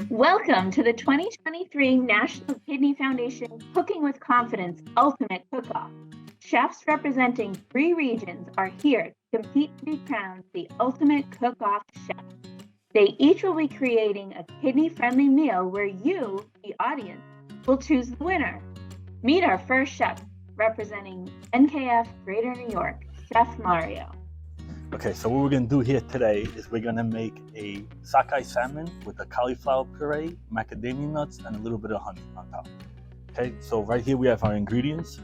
Welcome to the 2023 National Kidney Foundation Cooking with Confidence Ultimate Cook-Off. Chefs representing 3 regions are here to compete to be crowned the Ultimate Cook-Off Chef. They each will be creating a kidney-friendly meal where you, the audience, will choose the winner. Meet our first chef representing NKF Greater New York, Chef Mario. Okay, so what we're gonna do here today is we're gonna make a sockeye salmon with a cauliflower puree, macadamia nuts, and a little bit of honey on top. Okay, so right here we have our ingredients.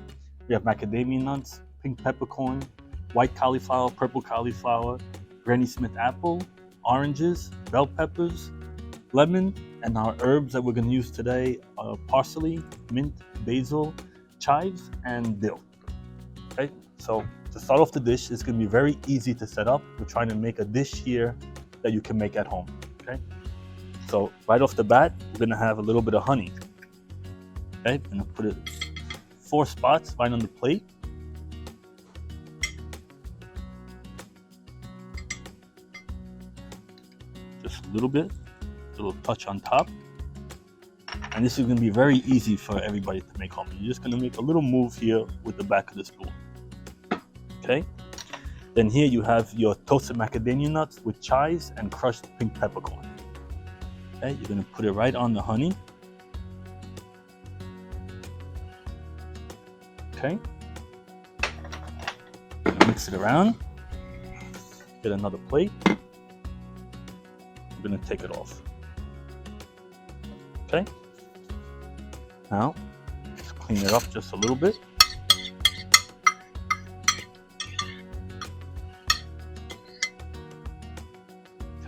We have macadamia nuts, pink peppercorn, white cauliflower, purple cauliflower, Granny Smith apple, oranges, bell peppers, lemon, and our herbs that we're gonna use today are parsley, mint, basil, chives, and dill. Okay, so to start off the dish, it's going to be very easy to set up. We're trying to make a dish here that you can make at home, okay? So right off the bat, we're going to have a little bit of honey, okay? I'm going to put it 4 spots right on the plate. Just a little bit, a little touch on top. And this is going to be very easy for everybody to make home. You're just going to make a little move here with the back of the spoon. Okay, then here you have your toasted macadamia nuts with chives and crushed pink peppercorn. Okay, you're gonna put it right on the honey. Okay, mix it around. Get another plate. We're gonna take it off. Okay, now just clean it up just a little bit.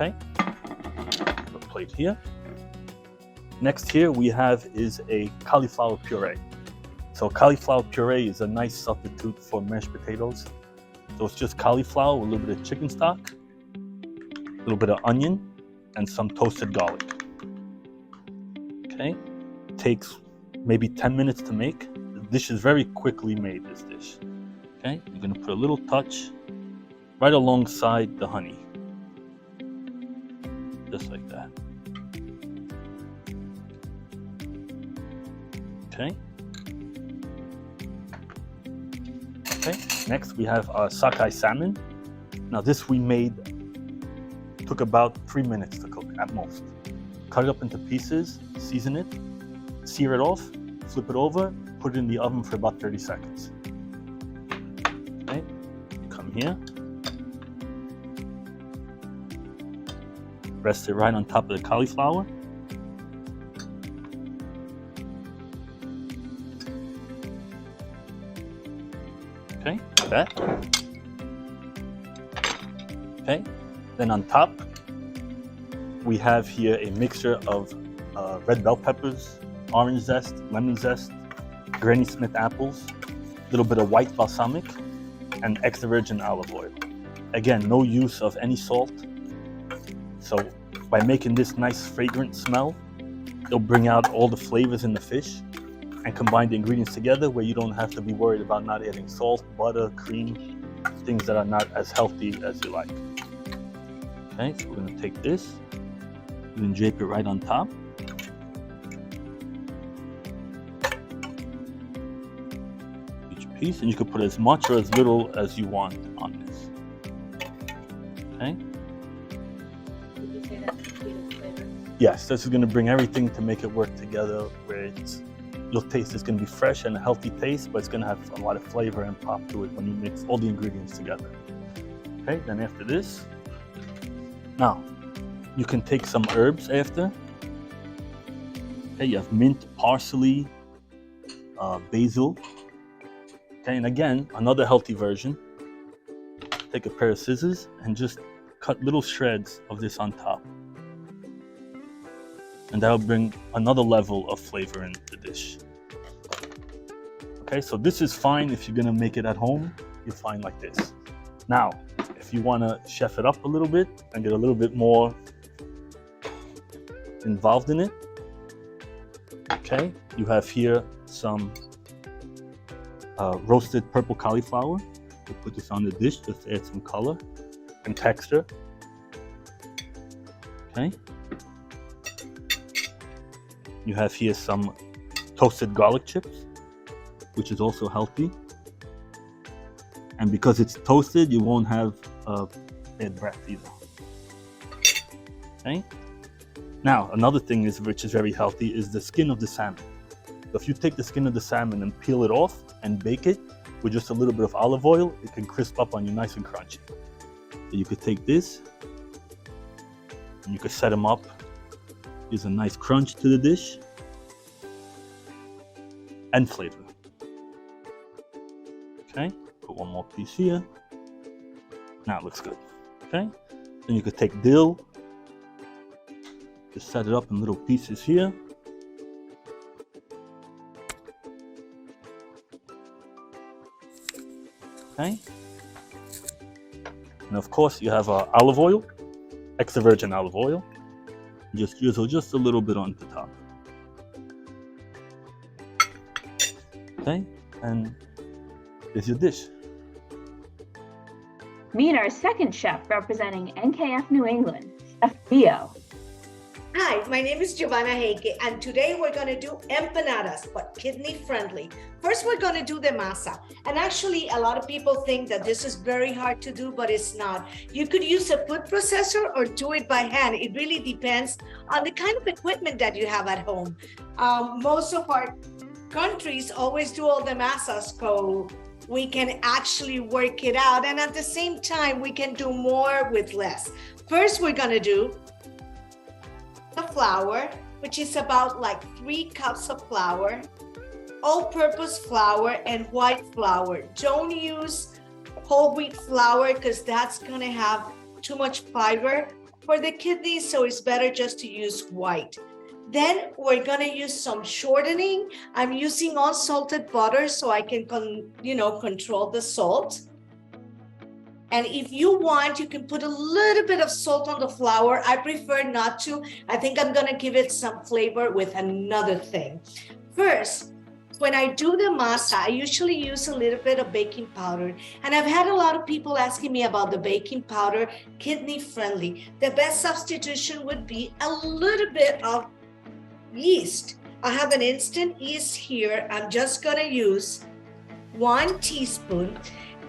Okay, the plate here. Next here we have is a cauliflower puree. So cauliflower puree is a nice substitute for mashed potatoes. So it's just cauliflower with a little bit of chicken stock, a little bit of onion, and some toasted garlic. Okay, takes maybe 10 minutes to make. The dish is very quickly made, this dish. Okay, you're gonna put a little touch right alongside the honey. Just like that. Okay. Okay. Next we have our sockeye salmon. Now this we made, took about 3 minutes to cook at most. Cut it up into pieces, season it, sear it off, flip it over, put it in the oven for about 30 seconds. Okay. Come here. Rest it right on top of the cauliflower. Okay, like that. Okay, then on top, we have here a mixture of red bell peppers, orange zest, lemon zest, Granny Smith apples, a little bit of white balsamic, and extra virgin olive oil. Again, no use of any salt. So by making this nice fragrant smell, it'll bring out all the flavors in the fish and combine the ingredients together where you don't have to be worried about not adding salt, butter, cream, things that are not as healthy as you like. Okay, so we're gonna take this, we're gonna drape it right on top. Each piece, and you can put as much or as little as you want on this. Okay. Yes, this is going to bring everything to make it work together where you'll taste it's going to be fresh and a healthy taste, but it's going to have a lot of flavor and pop to it when you mix all the ingredients together. Okay, then after this, now you can take some herbs after. Okay, you have mint, parsley, basil. Okay, and again, another healthy version. Take a pair of scissors and just cut little shreds of this on top. And that'll bring another level of flavor in the dish. Okay, so this is fine if you're gonna make it at home, you're fine like this. Now, if you wanna chef it up a little bit and get a little bit more involved in it, okay, you have here some roasted purple cauliflower. We'll put this on the dish just to add some color and texture. Okay. You have here some toasted garlic chips, which is also healthy. And because it's toasted, you won't have bad breath either. Okay. Now, another thing which is very healthy is the skin of the salmon. So if you take the skin of the salmon and peel it off and bake it with just a little bit of olive oil, it can crisp up on you nice and crunchy. So you could take this and you could set them up. Gives a nice crunch to the dish and flavor. Okay, put one more piece here. Now it looks good. Okay, then you could take dill, just set it up in little pieces here. Okay, and of course you have olive oil, extra virgin olive oil. Just drizzle just a little bit on the top. Okay, and there's your dish. Meet our second chef representing NKF New England, Chef Theo. Hi, my name is Giovanna Heike, and today we're going to do empanadas, but kidney friendly. First, we're going to do the masa. And actually, a lot of people think that this is very hard to do, but it's not. You could use a food processor or do it by hand. It really depends on the kind of equipment that you have at home. Most of our countries always do all the masas, so we can actually work it out. And at the same time, we can do more with less. First, we're going to do the flour, which is about like 3 cups of flour, all-purpose flour and white flour. Don't use whole wheat flour because that's going to have too much fiber for the kidneys, so it's better just to use white. Then we're going to use some shortening. I'm using unsalted butter so I can control the salt. And if you want, you can put a little bit of salt on the flour. I prefer not to. I think I'm gonna give it some flavor with another thing. First, when I do the masa, I usually use a little bit of baking powder. And I've had a lot of people asking me about the baking powder, kidney friendly. The best substitution would be a little bit of yeast. I have an instant yeast here. I'm just gonna use 1 teaspoon.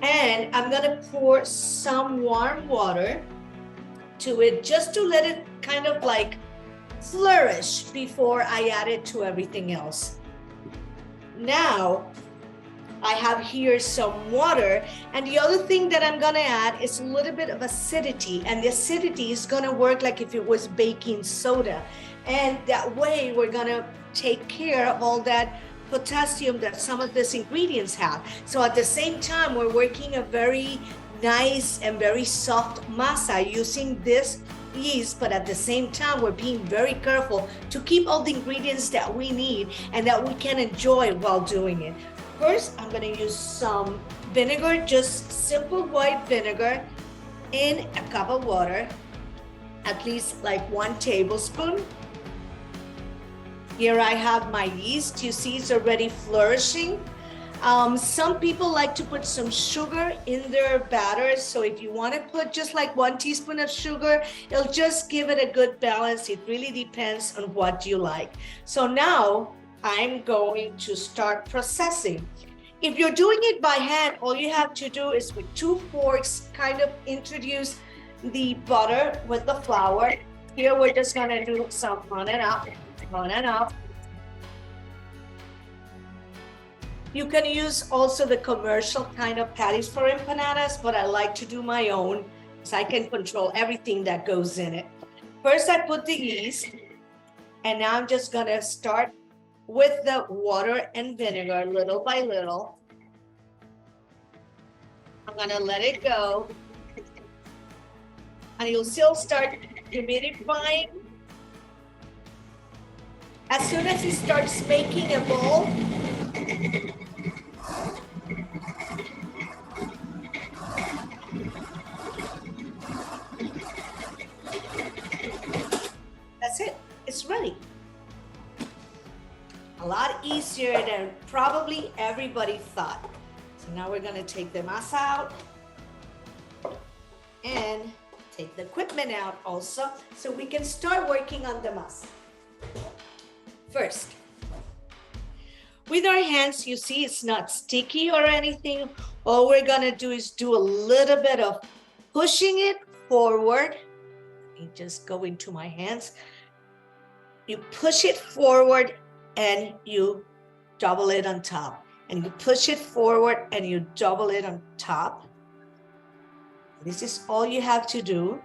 And I'm gonna pour some warm water to it just to let it kind of like flourish before I add it to everything else. Now, I have here some water, and the other thing that I'm gonna add is a little bit of acidity, and the acidity is gonna work like if it was baking soda. And that way we're gonna take care of all that potassium that some of these ingredients have. So at the same time, we're working a very nice and very soft masa using this yeast, but at the same time, we're being very careful to keep all the ingredients that we need and that we can enjoy while doing it. First, I'm gonna use some vinegar, just simple white vinegar in a cup of water, at least like 1 tablespoon. Here I have my yeast. You see it's already flourishing. Some people like to put some sugar in their batter. So if you want to put just like 1 teaspoon of sugar, it'll just give it a good balance. It really depends on what you like. So now I'm going to start processing. If you're doing it by hand, all you have to do is with 2 forks, kind of introduce the butter with the flour. Here we're just gonna do some on and up. You can use also the commercial kind of patties for empanadas, but I like to do my own so I can control everything that goes in it. First, I put the yeast, and now I'm just gonna start with the water and vinegar little by little. I'm gonna let it go, and you'll still start humidifying. As soon as it starts making a ball, that's it. It's ready. A lot easier than probably everybody thought. So now we're going to take the masa out and take the equipment out also so we can start working on the masa. First, with our hands, you see it's not sticky or anything. All we're gonna do is do a little bit of pushing it forward. Let me just go into my hands. You push it forward and you double it on top. And you push it forward and you double it on top. This is all you have to do.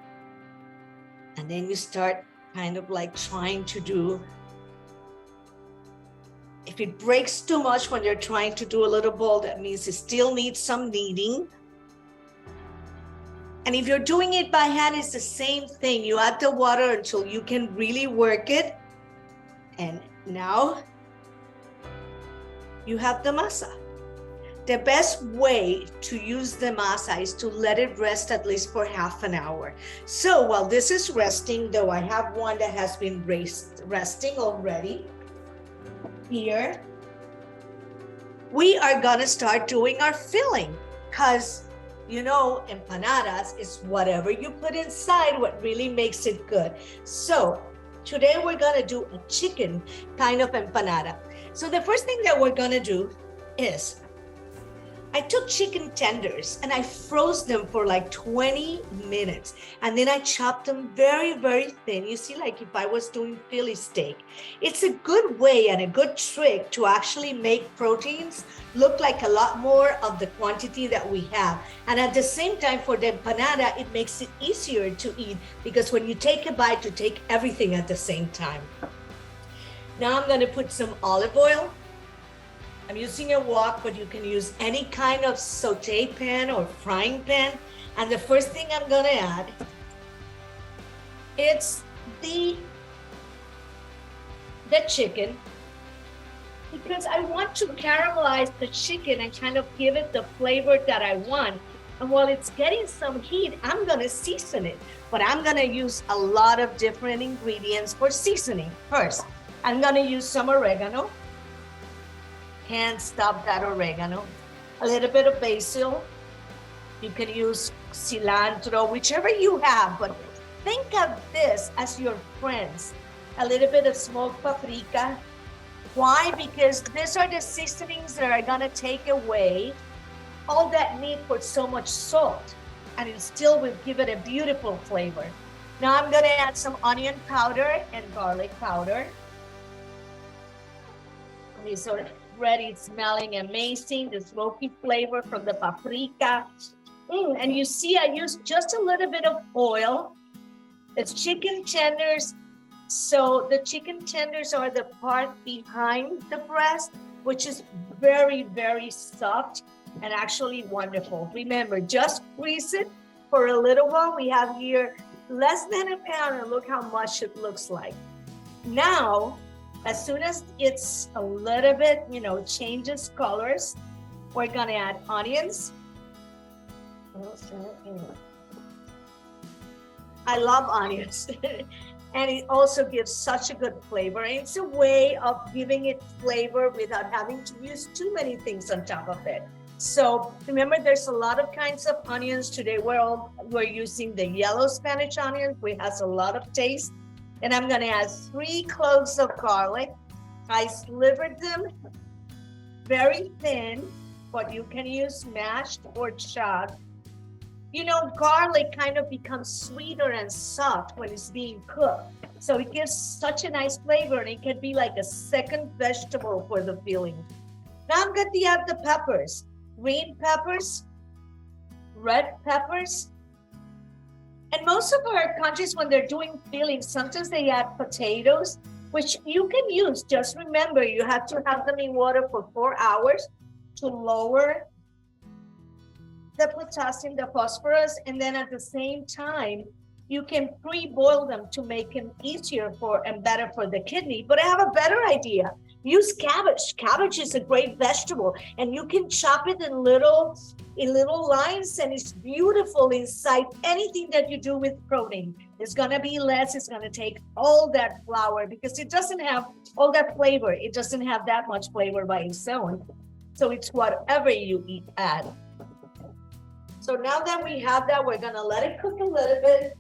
And then you start kind of like trying to do. If it breaks too much when you're trying to do a little ball, that means it still needs some kneading. And if you're doing it by hand, it's the same thing. You add the water until you can really work it. And now you have the masa. The best way to use the masa is to let it rest at least for half an hour. So while this is resting, though I have one that has been resting already, here, we are gonna start doing our filling, because you know, empanadas is whatever you put inside what really makes it good. So today we're gonna do a chicken kind of empanada. So the first thing that we're gonna do is, I took chicken tenders and I froze them for like 20 minutes. And then I chopped them very, very thin. You see, like if I was doing Philly steak. It's a good way and a good trick to actually make proteins look like a lot more of the quantity that we have. And at the same time, for the empanada, it makes it easier to eat, because when you take a bite, you take everything at the same time. Now I'm gonna put some olive oil. I'm using a wok, but you can use any kind of saute pan or frying pan. And the first thing I'm gonna add, it's the chicken, because I want to caramelize the chicken and kind of give it the flavor that I want. And while it's getting some heat, I'm gonna season it, but I'm gonna use a lot of different ingredients for seasoning. First, I'm gonna use some oregano. Can't stop that oregano. A little bit of basil. You can use cilantro, whichever you have, but think of this as your friends. A little bit of smoked paprika. Why? Because these are the seasonings that are gonna take away all that need for so much salt, and it still will give it a beautiful flavor. Now I'm gonna add some onion powder and garlic powder. These are ready, smelling amazing, the smoky flavor from the paprika. And you see, I used just a little bit of oil. It's chicken tenders. So the chicken tenders are the part behind the breast, which is very, very soft and actually wonderful. Remember, just freeze it for a little while. We have here less than a pound, and look how much it looks like. Now, as soon as it's a little bit, changes colors, we're gonna add onions. I love onions. And it also gives such a good flavor. And it's a way of giving it flavor without having to use too many things on top of it. So remember, there's a lot of kinds of onions. Today we're using the yellow Spanish onion, which has a lot of taste. And I'm gonna add 3 cloves of garlic. I slivered them very thin, but you can use mashed or chopped. Garlic kind of becomes sweeter and soft when it's being cooked. So it gives such a nice flavor, and it can be like a second vegetable for the filling. Now I'm going to add the peppers, green peppers, red peppers. And most of our countries, when they're doing fillings, sometimes they add potatoes, which you can use. Just remember, you have to have them in water for 4 hours to lower the potassium, the phosphorus, and then at the same time, you can pre-boil them to make them easier and better for the kidney. But I have a better idea. Use cabbage. Cabbage is a great vegetable, and you can chop it in little lines, and it's beautiful inside anything that you do with protein. It's gonna be less, it's gonna take all that flour, because it doesn't have all that flavor. It doesn't have that much flavor by its own. So it's whatever you add. So now that we have that, we're gonna let it cook a little bit.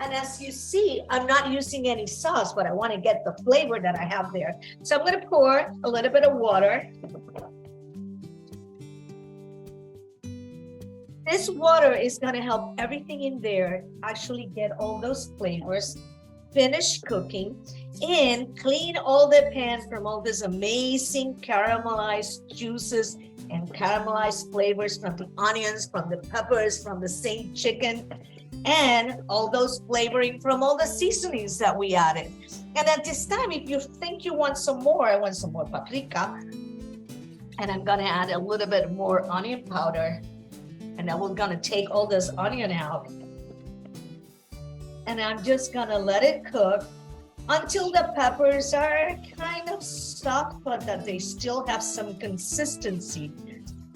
And as you see, I'm not using any sauce, but I want to get the flavor that I have there. So I'm going to pour a little bit of water. This water is going to help everything in there actually get all those flavors, finish cooking, and clean all the pan from all these amazing caramelized juices and caramelized flavors from the onions, from the peppers, from the same chicken, and all those flavoring from all the seasonings that we added. And at this time, if you think you want some more, I want some more paprika, and I'm going to add a little bit more onion powder. And then we're gonna take all this onion out. And I'm just gonna let it cook until the peppers are kind of soft, but that they still have some consistency.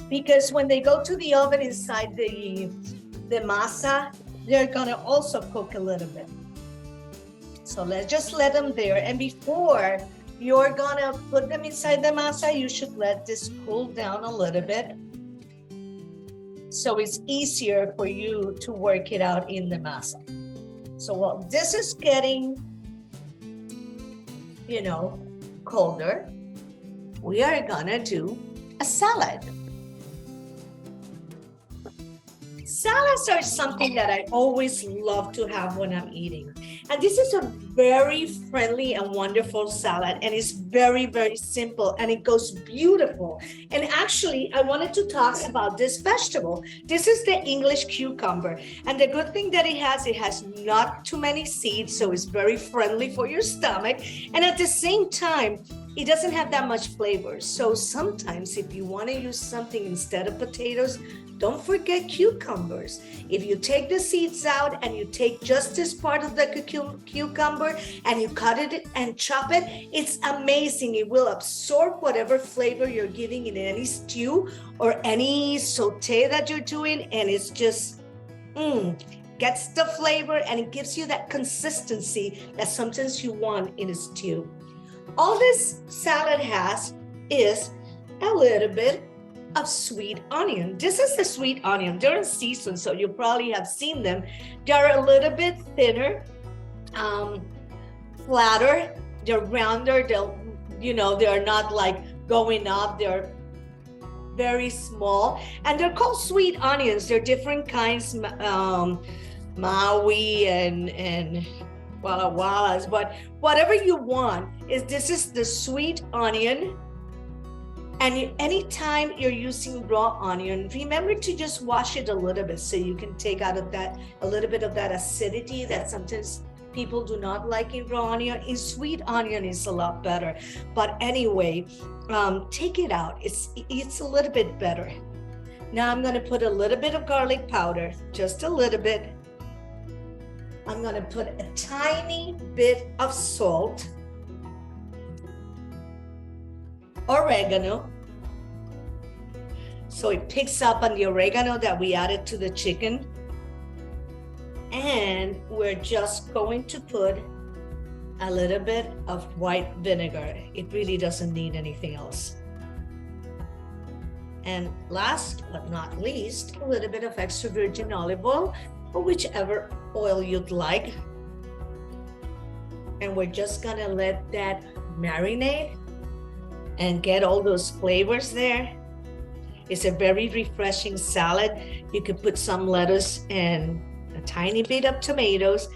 Because when they go to the oven inside the masa, they're gonna also cook a little bit. So let's just let them there. And before you're gonna put them inside the masa, you should let this cool down a little bit. So it's easier for you to work it out in the masa. So while this is getting, colder, we are gonna do a salad. Salads are something that I always love to have when I'm eating. And this is a very friendly and wonderful salad. And it's very, very simple. And it goes beautiful. And actually, I wanted to talk about this vegetable. This is the English cucumber. And the good thing that it has not too many seeds. So it's very friendly for your stomach. And at the same time, it doesn't have that much flavor. So sometimes if you want to use something instead of potatoes, don't forget cucumbers. If you take the seeds out and you take just this part of the cucumber and you cut it and chop it, it's amazing. It will absorb whatever flavor you're giving in any stew or any saute that you're doing. And it's just, gets the flavor and it gives you that consistency that sometimes you want in a stew. All this salad has is a little bit of sweet onion. This is the sweet onion. They're in season, so you probably have seen them. They're a little bit thinner, flatter. They're rounder. They're not like going up. They're very small, and they're called sweet onions. They're different kinds, Maui and Walla Wallas, but whatever you want this is the sweet onion. And anytime you're using raw onion, remember to just wash it a little bit so you can take out of that a little bit of that acidity that sometimes people do not like in raw onion. In sweet onion is a lot better. But anyway, take it out. It's a little bit better. Now I'm going to put a little bit of garlic powder, just a little bit. I'm going to put a tiny bit of salt, oregano, so it picks up on the oregano that we added to the chicken. And we're just going to put a little bit of white vinegar. It really doesn't need anything else. And last but not least, a little bit of extra virgin olive oil, or whichever oil you'd like. And we're just gonna let that marinate and get all those flavors there. It's a very refreshing salad. You could put some lettuce and a tiny bit of tomatoes,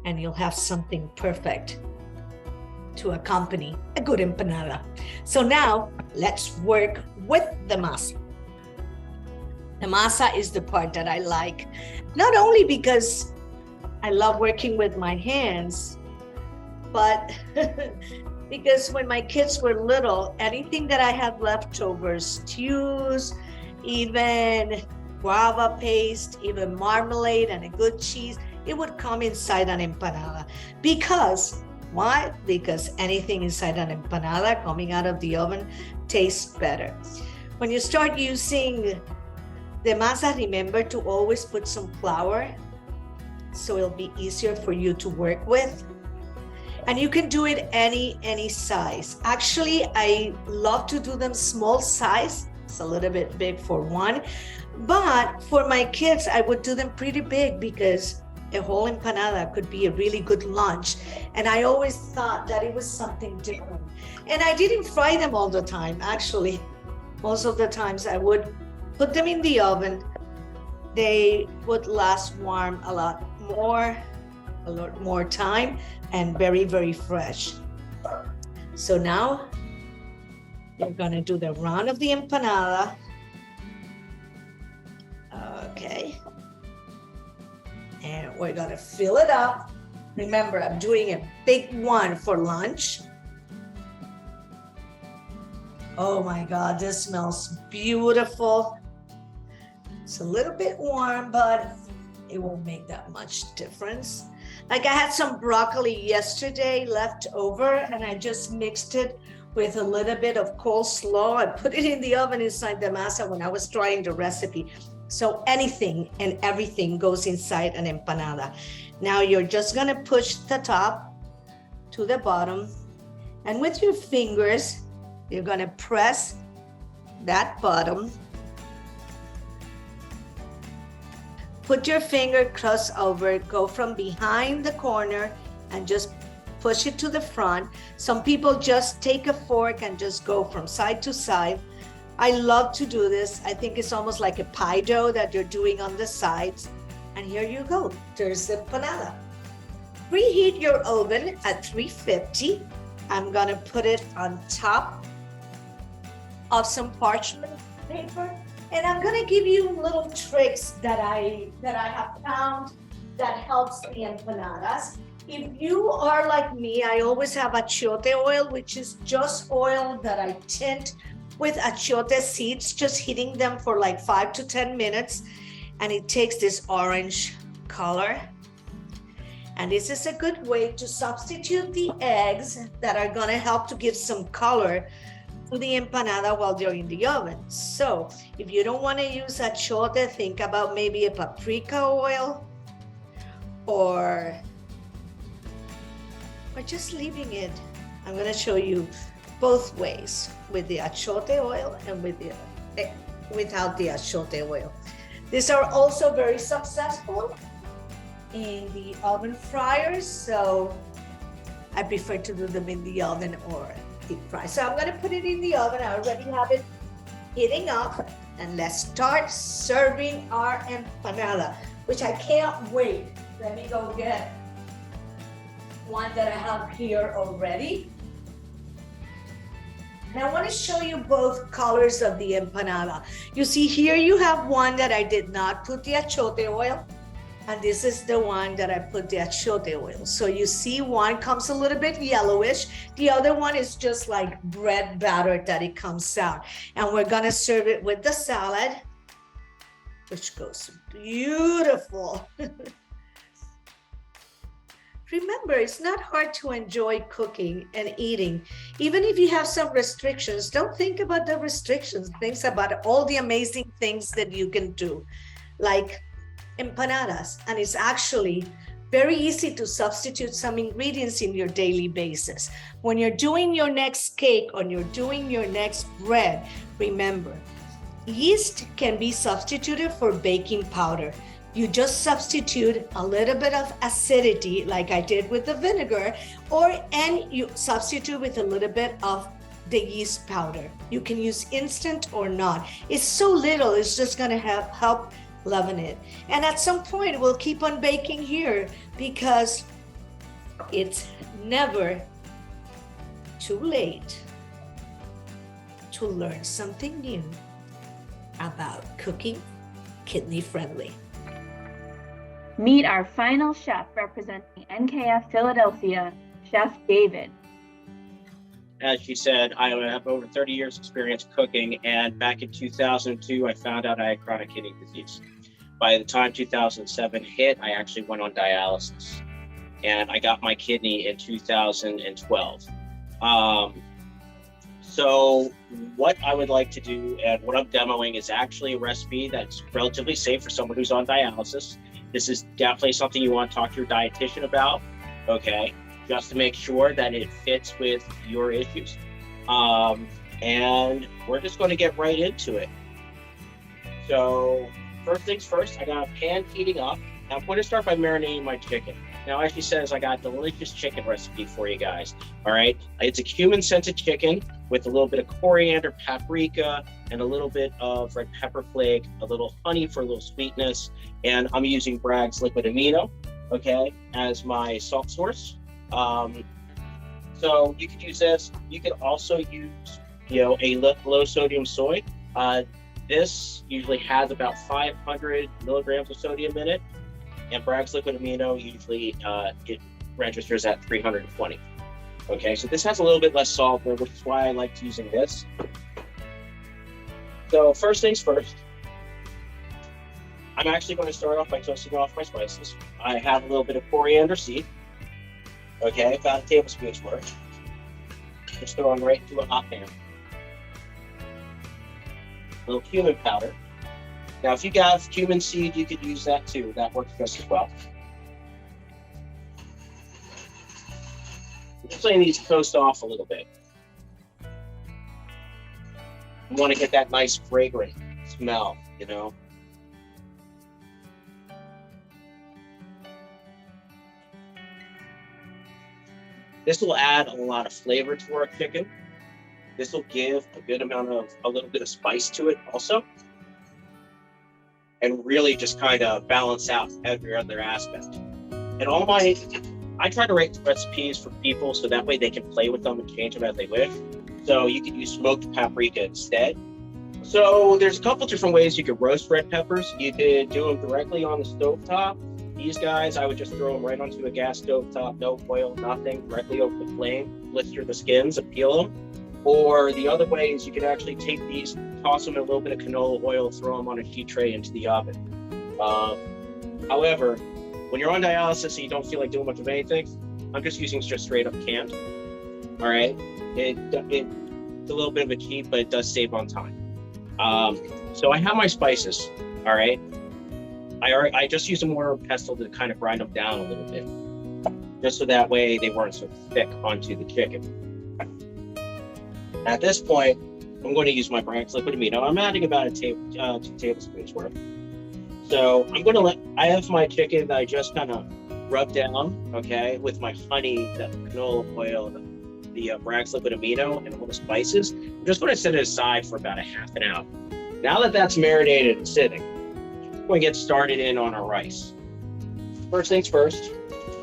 and you'll have something perfect to accompany a good empanada. So now let's work with the masa. The masa is the part that I like, not only because I love working with my hands, but because when my kids were little, anything that I had leftovers, stews, even guava paste, even marmalade and a good cheese, it would come inside an empanada. Because, why? Because anything inside an empanada coming out of the oven tastes better. When you start using the masa, remember to always put some flour so it'll be easier for you to work with. And you can do it any size. Actually, I love to do them small size. It's a little bit big for one. But for my kids, I would do them pretty big because a whole empanada could be a really good lunch. And I always thought that it was something different. And I didn't fry them all the time, actually. Most of the times I would put them in the oven. They would last warm a lot more time, and very, very fresh. So now you're gonna do the round of the empanada. Okay. And we're gonna fill it up. Remember, I'm doing a big one for lunch. Oh my God, this smells beautiful. It's a little bit warm, but it won't make that much difference. Like I had some broccoli yesterday left over, and I just mixed it with a little bit of coleslaw. I put it in the oven inside the masa when I was trying the recipe. So anything and everything goes inside an empanada. Now you're just gonna push the top to the bottom, and with your fingers, you're gonna press that bottom. Put your finger cross over, go from behind the corner and just push it to the front. Some people just take a fork and just go from side to side. I love to do this. I think it's almost like a pie dough that you're doing on the sides. And here you go, there's the empanada. Preheat your oven at 350. I'm gonna put it on top of some parchment paper. And I'm gonna give you little tricks that I have found that helps the empanadas. If you are like me, I always have achiote oil, which is just oil that I tint with achiote seeds, just heating them for like 5 to 10 minutes. And it takes this orange color. And this is a good way to substitute the eggs that are gonna help to give some color to the empanada while they're in the oven. So if you don't want to use achiote, think about maybe a paprika oil or just leaving it. I'm going to show you both ways, with the achiote oil and with without the achiote oil. These are also very successful in the oven fryers, so I prefer to do them in the oven or deep fry. So I'm gonna put it in the oven. I already have it heating up, and let's start serving our empanada, which I can't wait. Let me go get one that I have here already. And I want to show you both colors of the empanada. You see here you have one that I did not put the achiote oil, and this is the one that I put the achiote oil. So you see one comes a little bit yellowish. The other one is just like bread batter that it comes out. And we're gonna serve it with the salad, which goes beautiful. Remember, it's not hard to enjoy cooking and eating. Even if you have some restrictions, don't think about the restrictions. Think about all the amazing things that you can do, like empanadas. And it's actually very easy to substitute some ingredients in your daily basis. When you're doing your next cake or you're doing your next bread, remember, yeast can be substituted for baking powder. You just substitute a little bit of acidity, like I did with the vinegar, and you substitute with a little bit of the yeast powder. You can use instant or not. It's so little, it's just gonna help leaven it. And at some point, we'll keep on baking here because it's never too late to learn something new about cooking kidney friendly. Meet our final chef representing NKF Philadelphia, Chef David. As she said, I have over 30 years experience cooking, and back in 2002, I found out I had chronic kidney disease. By the time 2007 hit, I actually went on dialysis, and I got my kidney in 2012. So what I would like to do and what I'm demoing is actually a recipe that's relatively safe for someone who's on dialysis. This is definitely something you want to talk to your dietitian about, okay? Just to make sure that it fits with your issues. And we're just going to get right into it. So first things first, I got a pan heating up. Now I'm going to start by marinating my chicken. Now, as she says, I got a delicious chicken recipe for you guys. All right. It's a cumin-scented chicken with a little bit of coriander, paprika, and a little bit of red pepper flake, a little honey for a little sweetness. And I'm using Bragg's liquid amino, okay, as my salt source. So you could use this. You could also use, a low sodium soy. This usually has about 500 milligrams of sodium in it. And Bragg's liquid amino usually it registers at 320. Okay, so this has a little bit less salt, which is why I like using this. So first things first, I'm actually going to start off by toasting off my spices. I have a little bit of coriander seed. Okay, about a tablespoon's worth. Just throw them right into a hot pan. A little cumin powder. Now, if you got cumin seed, you could use that too. That works just as well. Just letting these toast off a little bit. You want to get that nice fragrant smell, This will add a lot of flavor to our chicken. This will give a little bit of spice to it also. And really just kind of balance out every other aspect. And I try to write recipes for people so that way they can play with them and change them as they wish. So you could use smoked paprika instead. So there's a couple different ways you could roast red peppers. You could do them directly on the stovetop. These guys, I would just throw them right onto a gas stovetop, no oil, nothing, directly over the flame, blister the skins and peel them. Or the other way is you could actually take these, toss them in a little bit of canola oil, throw them on a sheet tray into the oven. However, when you're on dialysis and you don't feel like doing much of anything, I'm just using just straight up canned. All right, it's a little bit of a cheat, but it does save on time. So I have my spices. All right, I just used a mortar and pestle to kind of grind them down a little bit, just so that way they weren't so thick onto the chicken. At this point, I'm going to use my Bragg's liquid amino. I'm adding about 2 tablespoons worth. So I have my chicken that I just kind of rubbed down, okay, with my honey, the canola oil, the Bragg's liquid amino, and all the spices. I'm just going to set it aside for about a half an hour. Now that that's marinated and sitting, we're going to get started in on our rice. First things first,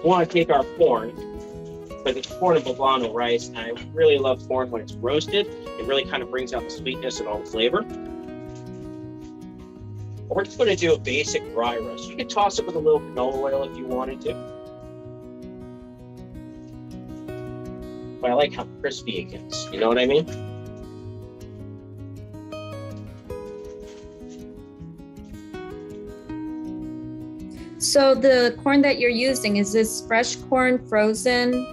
we want to take our corn. But it's corn and poblano rice, and I really love corn when it's roasted. It really kind of brings out the sweetness and all the flavor. We're just going to do a basic dry roast. You can toss it with a little canola oil if you wanted to. But I like how crispy it gets. You know what I mean? So the corn that you're using, is this fresh corn, frozen?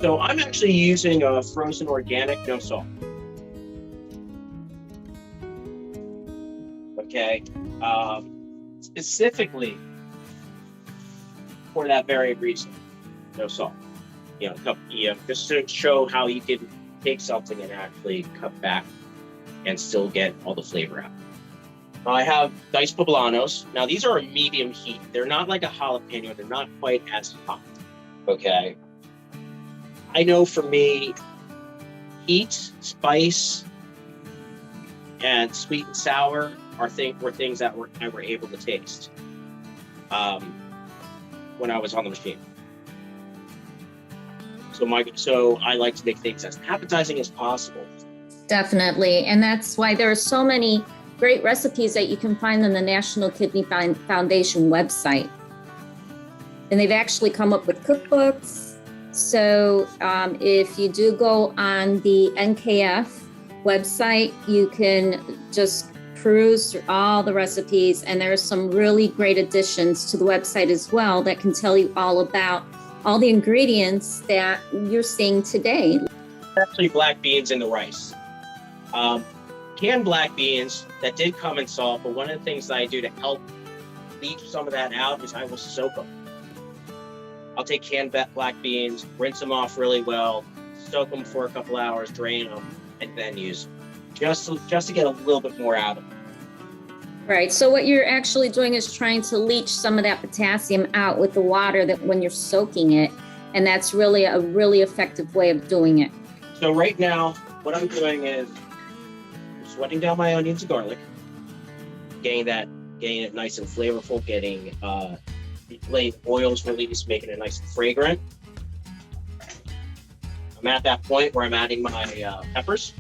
So I'm actually using a frozen organic, no salt. Okay, specifically for that very reason, no salt. Just to show how you can take something and actually cut back and still get all the flavor out. I have diced poblanos. Now these are a medium heat. They're not like a jalapeno. They're not quite as hot. Okay. I know for me, heat, spice, and sweet and sour were things that I were able to taste when I was on the machine. So I like to make things as appetizing as possible. Definitely, and that's why there are so many great recipes that you can find on the National Kidney Foundation website. And they've actually come up with cookbooks. So if you do go on the NKF website, you can just peruse through all the recipes. And there are some really great additions to the website as well that can tell you all about all the ingredients that you're seeing today. Actually, black beans in the rice. Canned black beans that did come in salt, but one of the things that I do to help leach some of that out is I will soak them. I'll take canned black beans, rinse them off really well, soak them for a couple hours, drain them, and then use them, just to get a little bit more out of them. Right. So what you're actually doing is trying to leach some of that potassium out with the water that when you're soaking it. And that's really a really effective way of doing it. So right now, what I'm doing is sweating down my onions and garlic, getting it nice and flavorful, letting oils release, making it nice and fragrant. I'm at that point where I'm adding my peppers.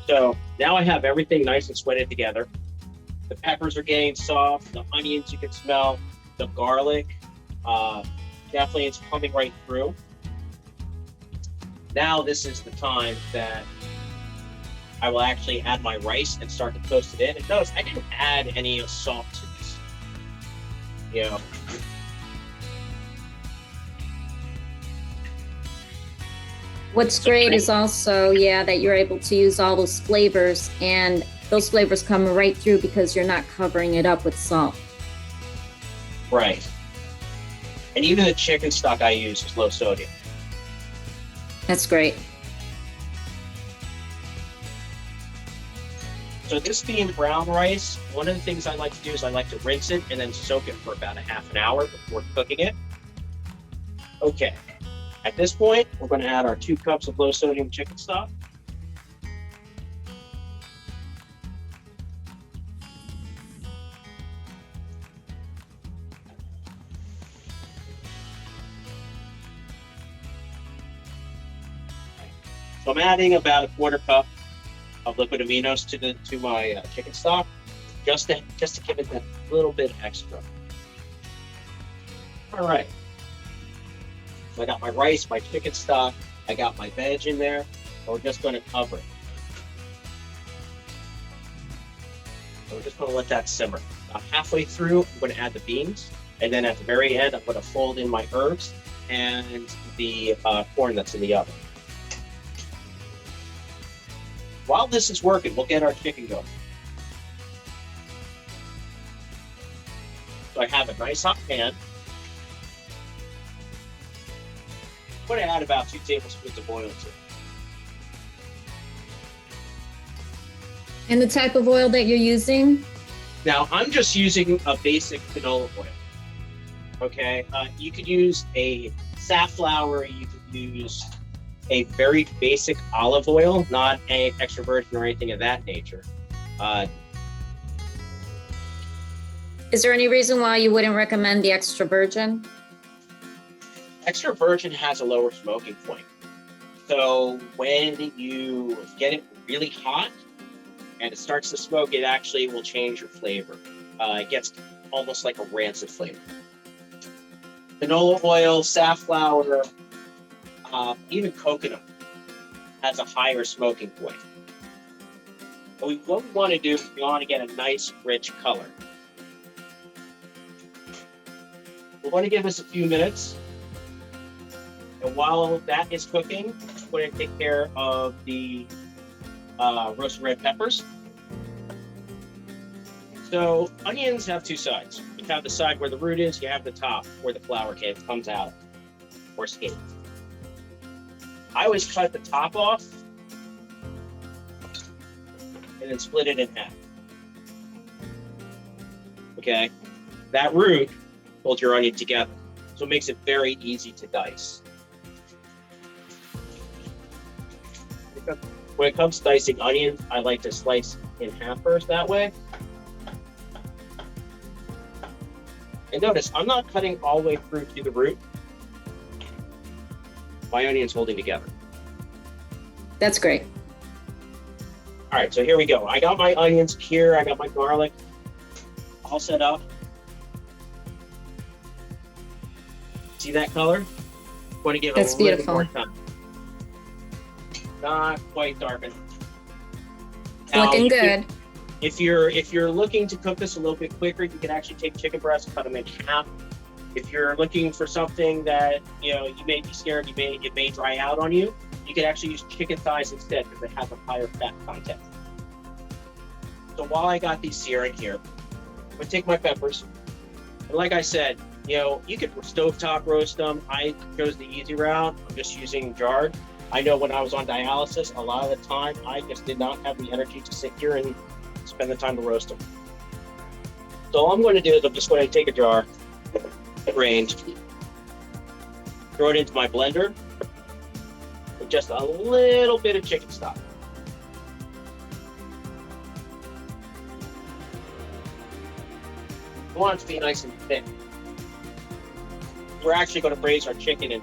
So now I have everything nice and sweated together. The peppers are getting soft, the onions you can smell, the garlic, definitely it's coming right through. Now this is the time that I will actually add my rice and start to toast it in. And notice I didn't add any salt to this. You know. What's great is also, that you're able to use all those flavors, and those flavors come right through because you're not covering it up with salt. Right. And even the chicken stock I use is low sodium. That's great. So this being brown rice, one of the things I like to do is I like to rinse it and then soak it for about a half an hour before cooking it. Okay. At this point, we're going to add our 2 cups of low sodium chicken stock. So I'm adding about a 1/4 cup of liquid aminos to my chicken stock, just to give it that little bit extra. All right. So I got my rice, my chicken stock, I got my veg in there, and we're just going to cover it. So we're just going to let that simmer. About halfway through, I'm going to add the beans, and then at the very end, I'm going to fold in my herbs and the corn that's in the oven. While this is working, we'll get our chicken going. So I have a nice hot pan. I'm going to add about 2 tablespoons of oil to it. And the type of oil that you're using? Now, I'm just using a basic canola oil. Okay, you could use a safflower, you could use a very basic olive oil, not a extra virgin or anything of that nature. Is there any reason why you wouldn't recommend the extra virgin? Extra virgin has a lower smoking point. So when you get it really hot and it starts to smoke, it actually will change your flavor. It gets almost like a rancid flavor. Canola oil, safflower, even coconut has a higher smoking point. But what we want to do is we want to get a nice rich color. We're going to give this a few minutes. And while that is cooking, I'm going to take care of the roasted red peppers. So onions have 2 sides. You have the side where the root is, you have the top where the flour comes out, or skin. I always cut the top off and then split it in half. Okay? That root holds your onion together, so it makes it very easy to dice. When it comes to dicing onions, I like to slice in half first that way. And notice, I'm not cutting all the way through to the root. My onion's holding together. That's great. All right, so here we go. I got my onions here. I got my garlic all set up. See that color? I'm going to give it That's a little beautiful. bit more time. Not quite darkened. Now, Looking good. If you're looking to cook this a little bit quicker, you can actually take chicken breasts, cut them in half. If you're looking for something that you may be scared, it may dry out on you, you can actually use chicken thighs instead because it has a higher fat content. So while I got these searing here, I'm gonna take my peppers. And like I said, you could stovetop roast them. I chose the easy route. I'm just using jarred. I know when I was on dialysis, a lot of the time, I just did not have the energy to sit here and spend the time to roast them. So all I'm going to do is I'm just going to take a jar, drained, throw it into my blender with just a little bit of chicken stock. I want it to be nice and thick. We're actually going to braise our chicken in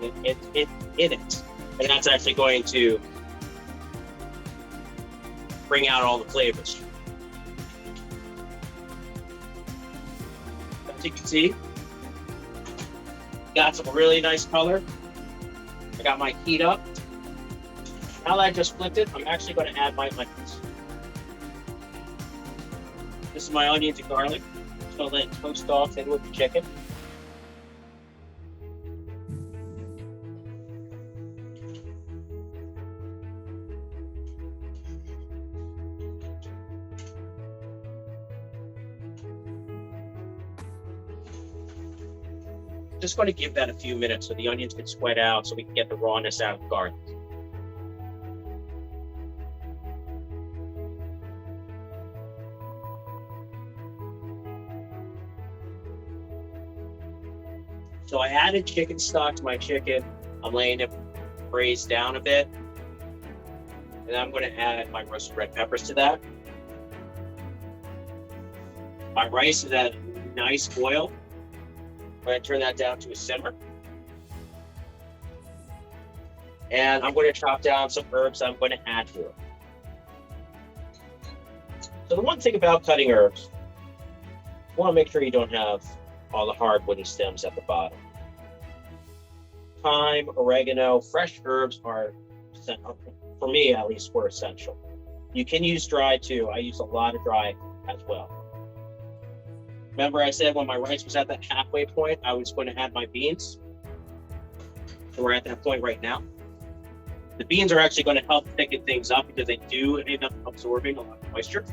it, and that's actually going to bring out all the flavors. As you can see, got some really nice color. I got my heat up. Now that I just flipped it, I'm actually going to add my onions. This is my onions and garlic. Just going to let it toast off in with the chicken. Just going to give that a few minutes so the onions can sweat out so we can get the rawness out of the garlic. So I added chicken stock to my chicken. I'm laying it braised down a bit. And I'm going to add my roasted red peppers to that. My rice is at a nice boil. I'm going to turn that down to a simmer. And I'm going to chop down some herbs I'm going to add to it. So the one thing about cutting herbs, you want to make sure you don't have all the hard wooden stems at the bottom. Thyme, oregano, fresh herbs are, for me at least, were essential. You can use dry too. I use a lot of dry as well. Remember I said when my rice was at that halfway point, I was going to add my beans. So we're at that point right now. The beans are actually going to help thicken things up because they do end up absorbing a lot of moisture.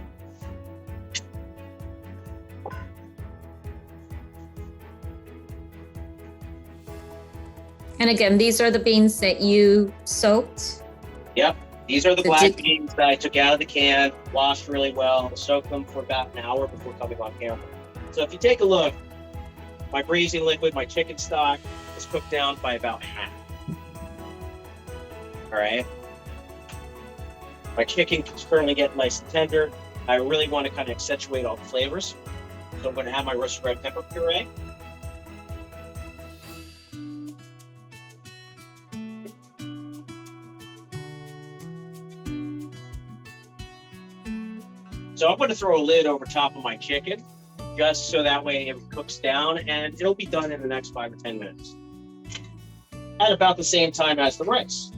And again, these are the beans that you soaked? Yep. These are the black beans that I took out of the can, washed really well, soaked them for about an hour before coming on camera. So if you take a look, my braising liquid, my chicken stock is cooked down by about half. All right. My chicken is currently getting nice and tender. I really want to kind of accentuate all the flavors. So I'm going to add my roasted red pepper puree. So I'm going to throw a lid over top of my chicken, just so that way it cooks down, and it'll be done in the next 5 or 10 minutes. At about the same time as the rice.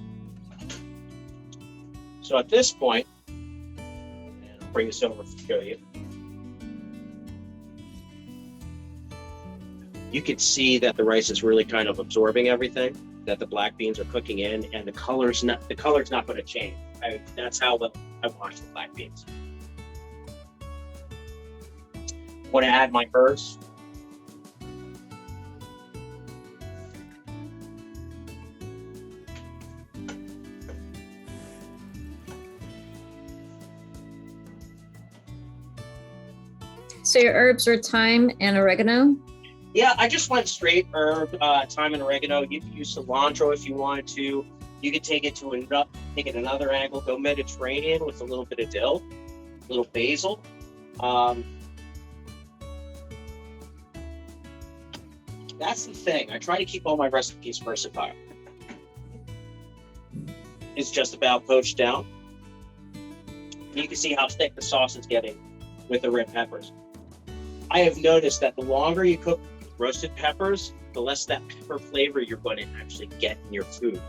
So at this point, and I'll bring this over to show you. You can see that the rice is really kind of absorbing everything, that the black beans are cooking in, and the color's not going to change. That's how I wash the black beans. I'm going to add my herbs. So your herbs are thyme and oregano? Yeah, I just went straight herb, thyme and oregano. You can use cilantro if you wanted to. You could take it another angle, go Mediterranean with a little bit of dill, a little basil. That's the thing. I try to keep all my recipes versatile. It's just about poached down. You can see how thick the sauce is getting with the red peppers. I have noticed that the longer you cook roasted peppers, the less that pepper flavor you're going to actually get in your food.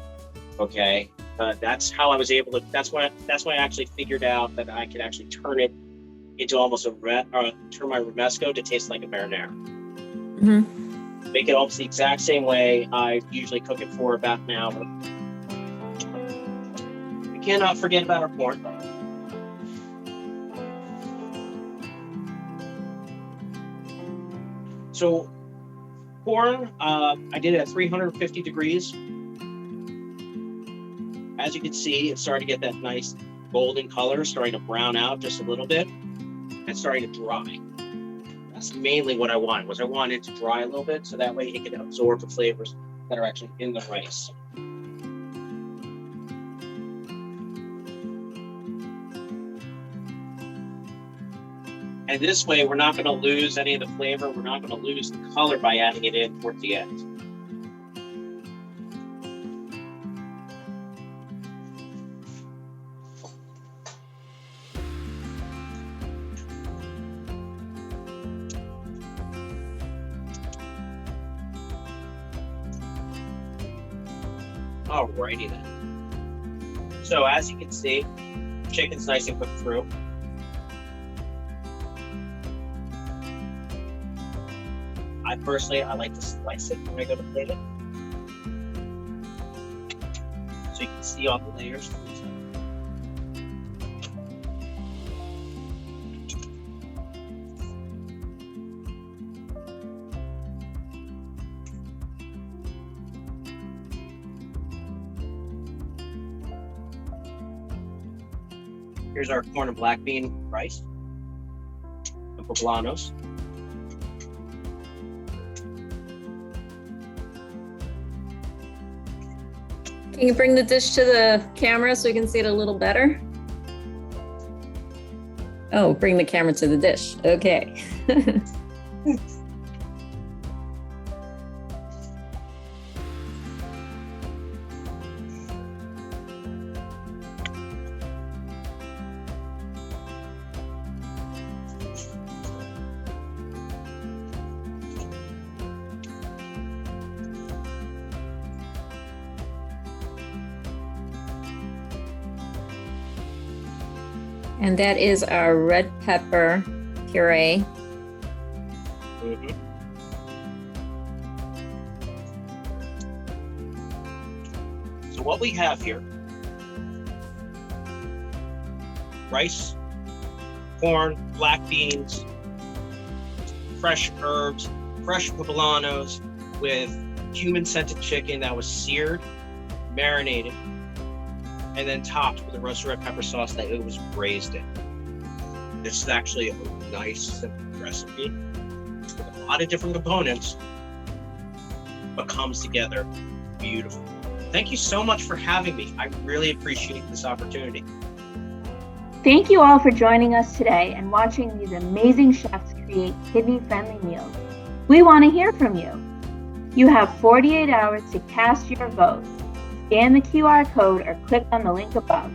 Okay, that's how I was able to. That's why I actually figured out that I could actually turn it into almost turn my romesco to taste like a marinara. Mm-hmm. Make it almost the exact same way I usually cook it for about an hour. We cannot forget about our corn. So corn, I did it at 350 degrees. As you can see, it's starting to get that nice golden color, starting to brown out just a little bit, and starting to dry. That's mainly what I wanted, was I wanted it to dry a little bit, so that way it can absorb the flavors that are actually in the rice. And this way, we're not going to lose any of the flavor. We're not going to lose the color by adding it in towards the end. Alrighty then. So as you can see, chicken's nice and cooked through. I like to slice it when I go to plate it. So you can see all the layers. Here's our corn and black bean rice, and poblanos. Can you bring the dish to the camera so we can see it a little better? Oh, bring the camera to the dish. Okay. And that is our red pepper puree. Mm-hmm. So what we have here, rice, corn, black beans, fresh herbs, fresh poblanos with cumin-scented chicken that was seared, marinated, and then topped with a roasted red pepper sauce that it was braised in. This is actually a nice, simple recipe with a lot of different components, but comes together beautiful. Thank you so much for having me. I really appreciate this opportunity. Thank you all for joining us today and watching these amazing chefs create kidney-friendly meals. We want to hear from you. You have 48 hours to cast your vote. Scan the QR code or click on the link above.